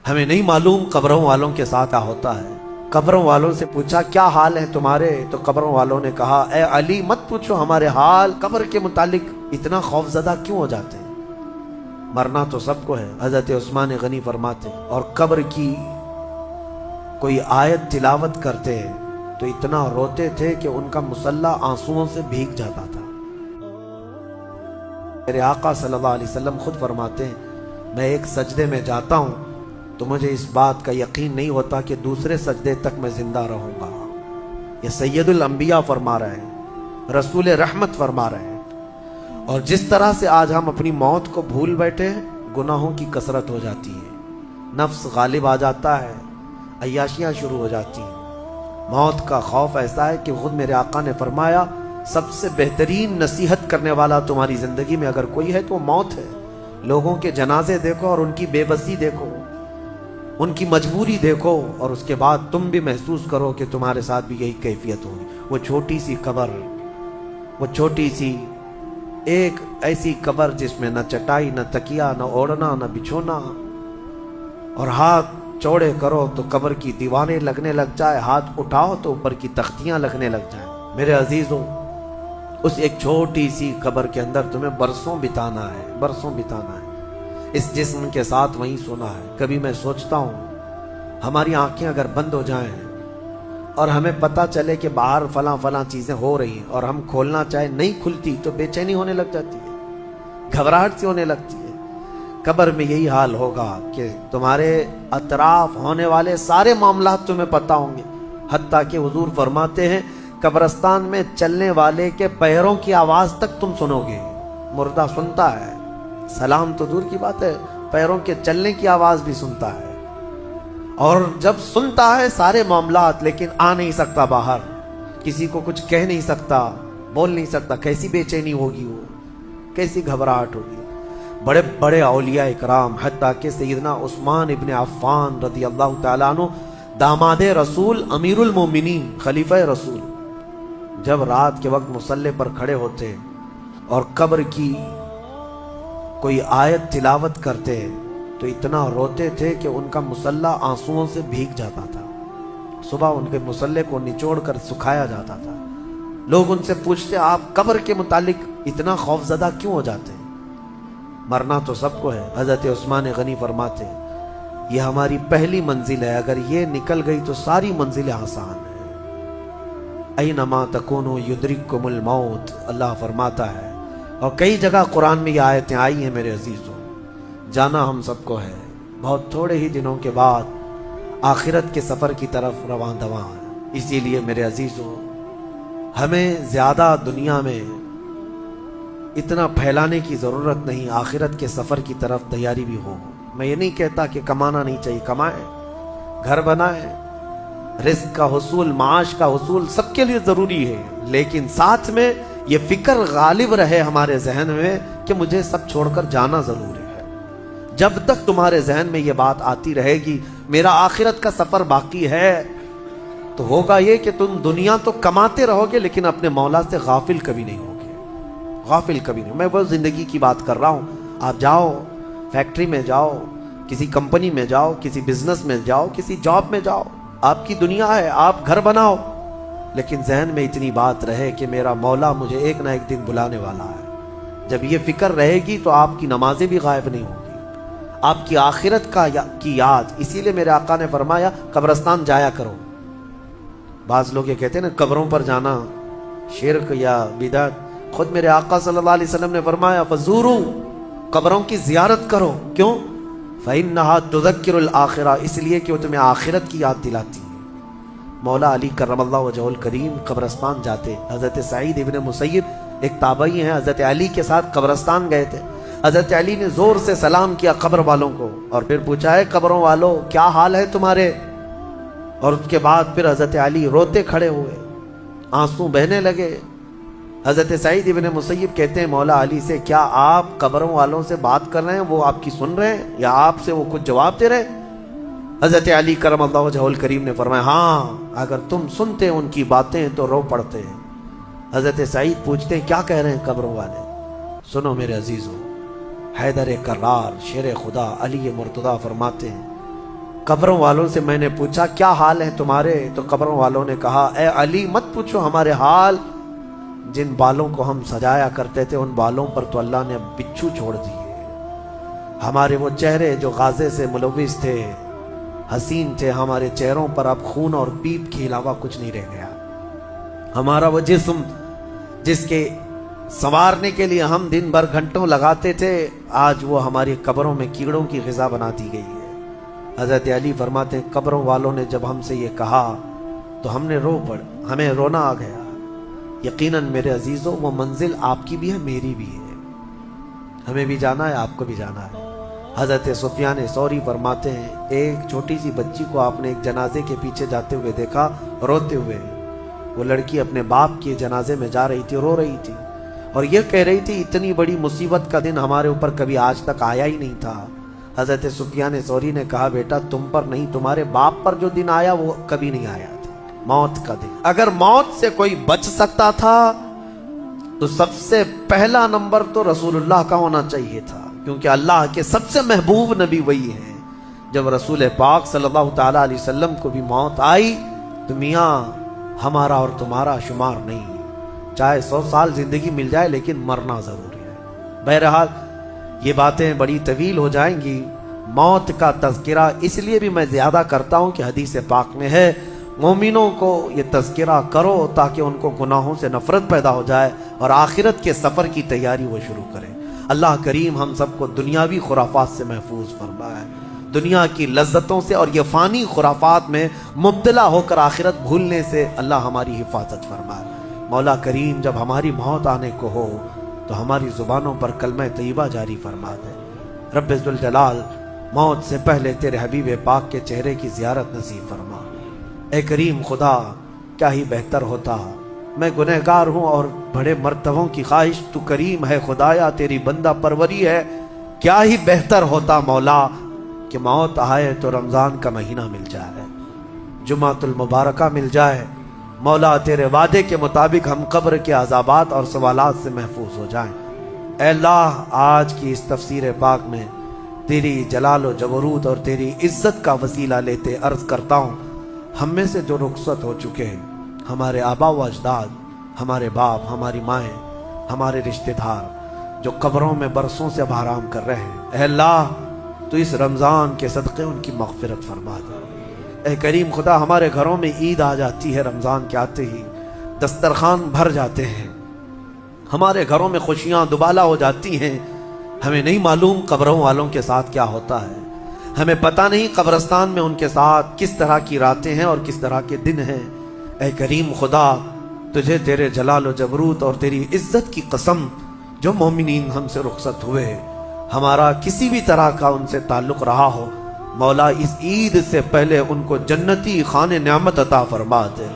ہمیں نہیں معلوم قبروں والوں کے ساتھ کیا ہوتا ہے۔ قبروں والوں سے پوچھا کیا حال ہے تمہارے، تو قبروں والوں نے کہا اے علی مت پوچھو ہمارے حال، قبر کے متعلق اتنا خوف زدہ کیوں ہو جاتے ہیں، مرنا تو سب کو ہے۔ حضرت عثمان غنی فرماتے اور قبر کی کوئی آیت تلاوت کرتے تو اتنا روتے تھے کہ ان کا مصلی آنسوؤں سے بھیگ جاتا تھا۔ میرے آقا صلی اللہ علیہ وسلم خود فرماتے ہیں میں ایک سجدے میں جاتا ہوں تو مجھے اس بات کا یقین نہیں ہوتا کہ دوسرے سجدے تک میں زندہ رہوں گا۔ یہ سید الانبیاء فرما رہے ہیں، رسول رحمت فرما رہے ہیں۔ اور جس طرح سے آج ہم اپنی موت کو بھول بیٹھے ہیں، گناہوں کی کثرت ہو جاتی ہے، نفس غالب آ جاتا ہے، عیاشیاں شروع ہو جاتی ہیں۔ موت کا خوف ایسا ہے کہ خود میرے آقا نے فرمایا سب سے بہترین نصیحت کرنے والا تمہاری زندگی میں اگر کوئی ہے تو موت ہے۔ لوگوں کے جنازے دیکھو اور ان کی بے بسی دیکھو، ان کی مجبوری دیکھو، اور اس کے بعد تم بھی محسوس کرو کہ تمہارے ساتھ بھی یہی کیفیت ہوگی۔ وہ چھوٹی سی قبر، وہ چھوٹی سی ایک ایسی قبر جس میں نہ چٹائی، نہ تکیا، نہ اوڑھنا، نہ بچھونا، اور ہاتھ چوڑے کرو تو قبر کی دیواریں لگنے لگ جائے، ہاتھ اٹھاؤ تو اوپر کی تختیاں لگنے لگ جائیں۔ میرے عزیزوں، اس ایک چھوٹی سی قبر کے اندر تمہیں برسوں بتانا ہے، برسوں بتانا ہے، اس جسم کے ساتھ وہیں سونا ہے۔ کبھی میں سوچتا ہوں ہماری آنکھیں اگر بند ہو جائیں اور ہمیں پتہ چلے کہ باہر فلاں فلاں چیزیں ہو رہی ہیں اور ہم کھولنا چاہیں نہیں کھلتی تو بے چینی ہونے لگ جاتی ہے، گھبراہٹ سی ہونے لگتی ہے۔ قبر میں یہی حال ہوگا کہ تمہارے اطراف ہونے والے سارے معاملات تمہیں پتہ ہوں گے، حتیٰ کہ حضور فرماتے ہیں قبرستان میں چلنے والے کے پیروں کی آواز تک تم سنو گے۔ مردہ سنتا ہے، سلام تو دور کی بات ہے، پیروں کے چلنے کی آواز بھی سنتا ہے، اور جب سنتا ہے سارے معاملات لیکن آ نہیں سکتا باہر، کسی کو کچھ کہہ نہیں سکتا، بول نہیں سکتا۔ کیسی بے چینی ہوگی، وہ کیسی گھبراہٹ ہوگی۔ بڑے بڑے اولیاء اکرام، حتیٰ کہ سیدنا عثمان ابن عفان رضی اللہ تعالیٰ عنہ، داماد رسول، امیر المومنین، خلیفہ رسول، جب رات کے وقت مصلی پر کھڑے ہوتے اور قبر کی کوئی آیت تلاوت کرتے تو اتنا روتے تھے کہ ان کا مصلی آنسوؤں سے بھیگ جاتا تھا۔ صبح ان کے مصلی کو نچوڑ کر سکھایا جاتا تھا۔ لوگ ان سے پوچھتے آپ قبر کے متعلق اتنا خوف زدہ کیوں ہو جاتے ہیں، مرنا تو سب کو ہے۔ حضرت عثمان غنی فرماتے یہ ہماری پہلی منزل ہے، اگر یہ نکل گئی تو ساری منزلیں آسان ہیں۔ اینما تکونوا یدرککم الموت، اللہ فرماتا ہے، اور کئی جگہ قرآن میں یہ آیتیں آئی ہیں۔ میرے عزیزوں، جانا ہم سب کو ہے، بہت تھوڑے ہی دنوں کے بعد آخرت کے سفر کی طرف رواں دواں ہے۔ اسی لیے میرے عزیزوں، ہمیں زیادہ دنیا میں اتنا پھیلانے کی ضرورت نہیں، آخرت کے سفر کی طرف تیاری بھی ہو۔ میں یہ نہیں کہتا کہ کمانا نہیں چاہیے، کمائیں، گھر بنائیں، رزق کا حصول، معاش کا حصول سب کے لیے ضروری ہے، لیکن ساتھ میں یہ فکر غالب رہے ہمارے ذہن میں کہ مجھے سب چھوڑ کر جانا ضروری ہے۔ جب تک تمہارے ذہن میں یہ بات آتی رہے گی میرا آخرت کا سفر باقی ہے، تو ہوگا یہ کہ تم دنیا تو کماتے رہو گے لیکن اپنے مولا سے غافل کبھی نہیں ہوگے، غافل کبھی نہیں۔ میں وہ زندگی کی بات کر رہا ہوں، آپ جاؤ فیکٹری میں جاؤ، کسی کمپنی میں جاؤ، کسی بزنس میں جاؤ، کسی جاب میں جاؤ، آپ کی دنیا ہے، آپ گھر بناؤ، لیکن ذہن میں اتنی بات رہے کہ میرا مولا مجھے ایک نہ ایک دن بلانے والا ہے۔ جب یہ فکر رہے گی تو آپ کی نمازیں بھی غائب نہیں ہوں گی، آپ کی آخرت کی یاد۔ اسی لیے میرے آقا نے فرمایا قبرستان جایا کرو۔ بعض لوگ یہ کہتے ہیں نا قبروں پر جانا شرک یا بدعت، خود میرے آقا صلی اللہ علیہ وسلم نے فرمایا فزوروا، قبروں کی زیارت کرو۔ کیوں؟ فإنها تذکر الآخرہ، اس لیے کہ وہ تمہیں آخرت کی یاد دلاتی ہے۔ مولا علی کرم اللہ وجہہ الکریم قبرستان جاتے، حضرت سعید ابن مسیب ایک تابعی ہیں، حضرت علی کے ساتھ قبرستان گئے تھے۔ حضرت علی نے زور سے سلام کیا قبر والوں کو اور پھر پوچھا ہے قبروں والوں کیا حال ہے تمہارے، اور اس کے بعد پھر حضرت علی روتے کھڑے ہوئے، آنسو بہنے لگے۔ حضرت سعید ابن مسیب کہتے ہیں مولا علی سے کیا آپ قبروں والوں سے بات کر رہے ہیں، وہ آپ کی سن رہے ہیں یا آپ سے وہ کچھ جواب دے رہے ہیں؟ حضرت علی کرم اللہ وجہہ الکریم نے فرمایا ہاں، اگر تم سنتے ان کی باتیں تو رو پڑتے ہیں۔ حضرت سعید پوچھتے ہیں کیا کہہ رہے ہیں قبروں والے؟ سنو میرے عزیزوں، حیدر کرار شیر خدا علی مرتضیٰ فرماتے ہیں قبروں والوں سے میں نے پوچھا کیا حال ہے تمہارے؟ تو قبروں والوں نے کہا اے علی مت پوچھو ہمارے حال، جن بالوں کو ہم سجایا کرتے تھے ان بالوں پر تو اللہ نے بچھو چھوڑ دیے، ہمارے وہ چہرے جو غازے سے ملوث تھے، حسین تھے، ہمارے چہروں پر اب خون اور پیپ کے علاوہ کچھ نہیں رہ گیا، ہمارا وہ جسم جس کے سنوارنے کے لیے ہم دن بھر گھنٹوں لگاتے تھے، آج وہ ہماری قبروں میں کیڑوں کی غذا بنا دی گئی ہے۔ حضرت علی فرماتے ہیں قبروں والوں نے جب ہم سے یہ کہا تو ہم نے رو پڑ، ہمیں رونا آ گیا۔ یقیناً میرے عزیزوں وہ منزل آپ کی بھی ہے میری بھی ہے، ہمیں بھی جانا ہے آپ کو بھی جانا ہے۔ حضرت سفیان ثوری فرماتے ہیں ایک چھوٹی سی بچی کو آپ نے ایک جنازے کے پیچھے جاتے ہوئے دیکھا روتے ہوئے، وہ لڑکی اپنے باپ کے جنازے میں جا رہی تھی، رو رہی تھی اور یہ کہہ رہی تھی اتنی بڑی مصیبت کا دن ہمارے اوپر کبھی آج تک آیا ہی نہیں تھا۔ حضرت سفیان ثوری نے کہا بیٹا تم پر نہیں تمہارے باپ پر جو دن آیا وہ کبھی نہیں آیا تھا، موت کا دن۔ اگر موت سے کوئی بچ سکتا تھا تو سب سے پہلا نمبر تو رسول اللہ کا ہونا چاہیے تھا، کیونکہ اللہ کے سب سے محبوب نبی وہی ہے۔ جب رسول پاک صلی اللہ تعالیٰ علیہ وسلم کو بھی موت آئی تو میاں ہمارا اور تمہارا شمار نہیں، چاہے 100 سال زندگی مل جائے لیکن مرنا ضروری ہے۔ بہرحال یہ باتیں بڑی طویل ہو جائیں گی، موت کا تذکرہ اس لیے بھی میں زیادہ کرتا ہوں کہ حدیث پاک میں ہے مومنوں کو یہ تذکرہ کرو تاکہ ان کو گناہوں سے نفرت پیدا ہو جائے اور آخرت کے سفر کی تیاری وہ شروع کریں۔ اللہ کریم ہم سب کو دنیاوی خرافات سے محفوظ فرمائے، دنیا کی لذتوں سے اور یہ فانی خرافات میں مبتلا ہو کر آخرت بھولنے سے اللہ ہماری حفاظت فرمائے۔ مولا کریم جب ہماری موت آنے کو ہو تو ہماری زبانوں پر کلمہ طیبہ جاری فرما دے۔ رب ذوالجلال موت سے پہلے تیرے حبیب پاک کے چہرے کی زیارت نصیب فرما۔ اے کریم خدا کیا ہی بہتر ہوتا، میں گنہگار ہوں اور بڑے مرتبوں کی خواہش، تو کریم ہے خدایا تیری بندہ پروری ہے، کیا ہی بہتر ہوتا مولا کہ موت آئے تو رمضان کا مہینہ مل جائے، جمعۃ المبارکہ مل جائے، مولا تیرے وعدے کے مطابق ہم قبر کے عذابات اور سوالات سے محفوظ ہو جائیں۔ اے اللہ آج کی اس تفسیر پاک میں تیری جلال و جبروت اور تیری عزت کا وسیلہ لیتے عرض کرتا ہوں ہم میں سے جو رخصت ہو چکے ہیں، ہمارے آبا و اجداد، ہمارے باپ، ہماری مائیں، ہمارے رشتہ دار جو قبروں میں برسوں سے اب آرام کر رہے ہیں، اے اللہ تو اس رمضان کے صدقے ان کی مغفرت فرما دے۔ اے کریم خدا ہمارے گھروں میں عید آ جاتی ہے، رمضان کے آتے ہی دسترخوان بھر جاتے ہیں، ہمارے گھروں میں خوشیاں دوبالا ہو جاتی ہیں، ہمیں نہیں معلوم قبروں والوں کے ساتھ کیا ہوتا ہے، ہمیں پتہ نہیں قبرستان میں ان کے ساتھ کس طرح کی راتیں ہیں اور کس طرح کے دن ہیں۔ اے کریم خدا تجھے تیرے جلال و جبروت اور تیری عزت کی قسم جو مومنین ہم سے رخصت ہوئے ہمارا کسی بھی طرح کا ان سے تعلق رہا ہو، مولا اس عید سے پہلے ان کو جنتی خان نعمت عطا فرما دے۔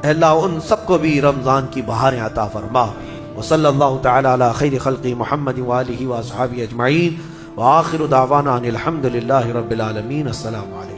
اے اللہ ان سب کو بھی رمضان کی بہاریں عطا فرما۔ وصلی اللہ تعالی علی خیر خلق محمد وآلہ واصحابہ اجمعین، وآخر دعوانا ان الحمد للہ رب العالمین۔ السلام علیکم۔